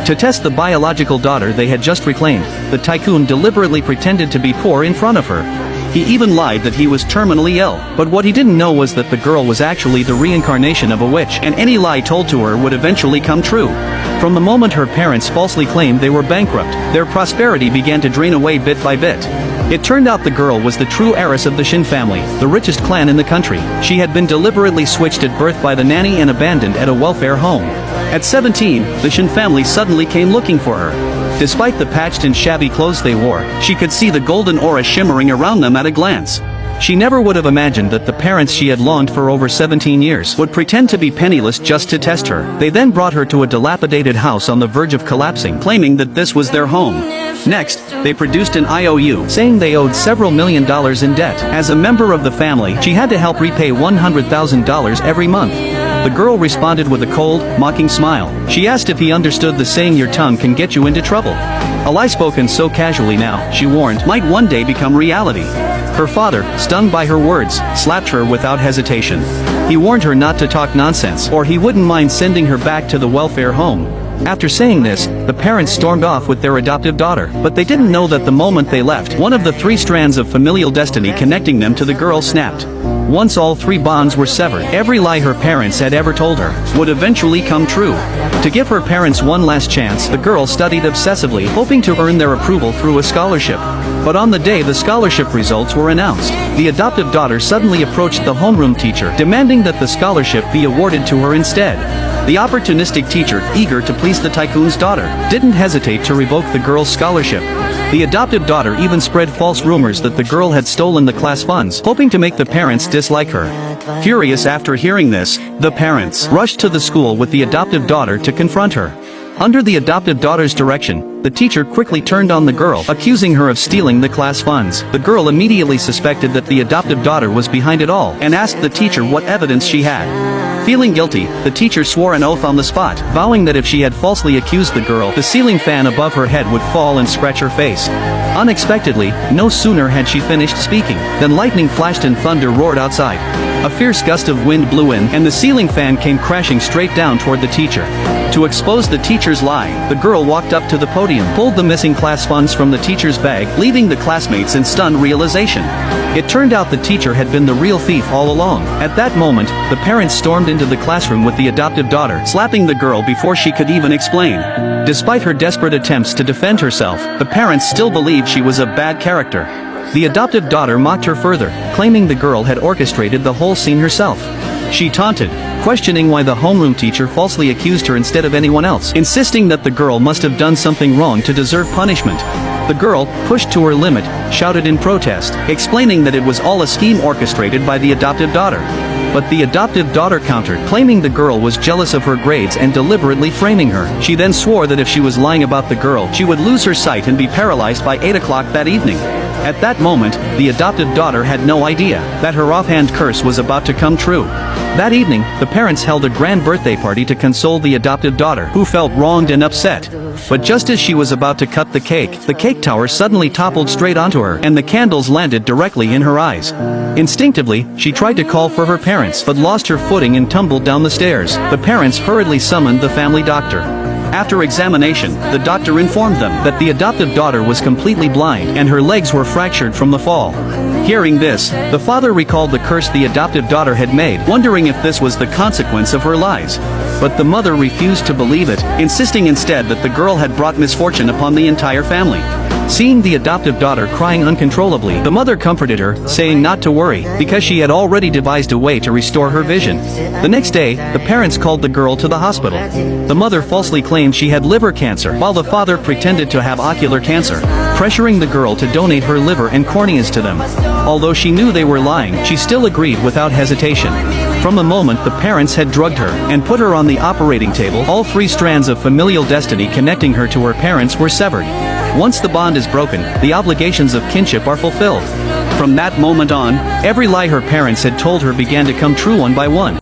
To test the biological daughter they had just reclaimed, the tycoon deliberately pretended to be poor in front of her. He even lied that he was terminally ill, but what he didn't know was that the girl was actually the reincarnation of a witch, and any lie told to her would eventually come true. From the moment her parents falsely claimed they were bankrupt, their prosperity began to drain away bit by bit. It turned out the girl was the true heiress of the Shin family, the richest clan in the country. She had been deliberately switched at birth by the nanny and abandoned at a welfare home. At 17, the Shin family suddenly came looking for her. Despite the patched and shabby clothes they wore, she could see the golden aura shimmering around them at a glance. She never would have imagined that the parents she had longed for over 17 years would pretend to be penniless just to test her. They then brought her to a dilapidated house on the verge of collapsing, claiming that this was their home. Next, they produced an IOU, saying they owed several $1 million in debt. As a member of the family, she had to help repay $100,000 every month. The girl responded with a cold, mocking smile. She asked if he understood the saying your tongue can get you into trouble. A lie spoken so casually now, she warned, might one day become reality. Her father, stung by her words, slapped her without hesitation. He warned her not to talk nonsense, or he wouldn't mind sending her back to the welfare home. After saying this, the parents stormed off with their adoptive daughter, but they didn't know that the moment they left, one of the 3 strands of familial destiny connecting them to the girl snapped. Once all 3 bonds were severed, every lie her parents had ever told her would eventually come true. To give her parents one last chance, the girl studied obsessively, hoping to earn their approval through a scholarship. But on the day the scholarship results were announced, the adoptive daughter suddenly approached the homeroom teacher, demanding that the scholarship be awarded to her instead. The opportunistic teacher, eager to please the tycoon's daughter, didn't hesitate to revoke the girl's scholarship. The adoptive daughter even spread false rumors that the girl had stolen the class funds, hoping to make the parents dislike her. Furious after hearing this, the parents rushed to the school with the adoptive daughter to confront her. Under the adoptive daughter's direction, the teacher quickly turned on the girl, accusing her of stealing the class funds. The girl immediately suspected that the adoptive daughter was behind it all, and asked the teacher what evidence she had. Feeling guilty, the teacher swore an oath on the spot, vowing that if she had falsely accused the girl, the ceiling fan above her head would fall and scratch her face. Unexpectedly, no sooner had she finished speaking, than lightning flashed and thunder roared outside. A fierce gust of wind blew in, and the ceiling fan came crashing straight down toward the teacher. To expose the teacher's lie, the girl walked up to the podium, pulled the missing class funds from the teacher's bag, leaving the classmates in stunned realization. It turned out the teacher had been the real thief all along. At that moment, the parents stormed into the classroom with the adoptive daughter, slapping the girl before she could even explain. Despite her desperate attempts to defend herself, the parents still believed she was a bad character. The adoptive daughter mocked her further, claiming the girl had orchestrated the whole scene herself. She taunted, questioning why the homeroom teacher falsely accused her instead of anyone else, insisting that the girl must have done something wrong to deserve punishment. The girl, pushed to her limit, shouted in protest, explaining that it was all a scheme orchestrated by the adoptive daughter. But the adoptive daughter countered, claiming the girl was jealous of her grades and deliberately framing her. She then swore that if she was lying about the girl, she would lose her sight and be paralyzed by 8 o'clock that evening. At that moment, the adoptive daughter had no idea that her offhand curse was about to come true. That evening, the parents held a grand birthday party to console the adoptive daughter, who felt wronged and upset. But just as she was about to cut the cake tower suddenly toppled straight onto her, and the candles landed directly in her eyes. Instinctively, she tried to call for her parents, but lost her footing and tumbled down the stairs. The parents hurriedly summoned the family doctor. After examination, the doctor informed them that the adoptive daughter was completely blind and her legs were fractured from the fall. Hearing this, the father recalled the curse the adoptive daughter had made, wondering if this was the consequence of her lies. But the mother refused to believe it, insisting instead that the girl had brought misfortune upon the entire family. Seeing the adoptive daughter crying uncontrollably, the mother comforted her, saying not to worry, because she had already devised a way to restore her vision. The next day, the parents called the girl to the hospital. The mother falsely claimed she had liver cancer, while the father pretended to have ocular cancer, pressuring the girl to donate her liver and corneas to them. Although she knew they were lying, she still agreed without hesitation. From the moment the parents had drugged her and put her on the operating table, all 3 strands of familial destiny connecting her to her parents were severed. Once the bond is broken, the obligations of kinship are fulfilled. From that moment on, every lie her parents had told her began to come true one by one.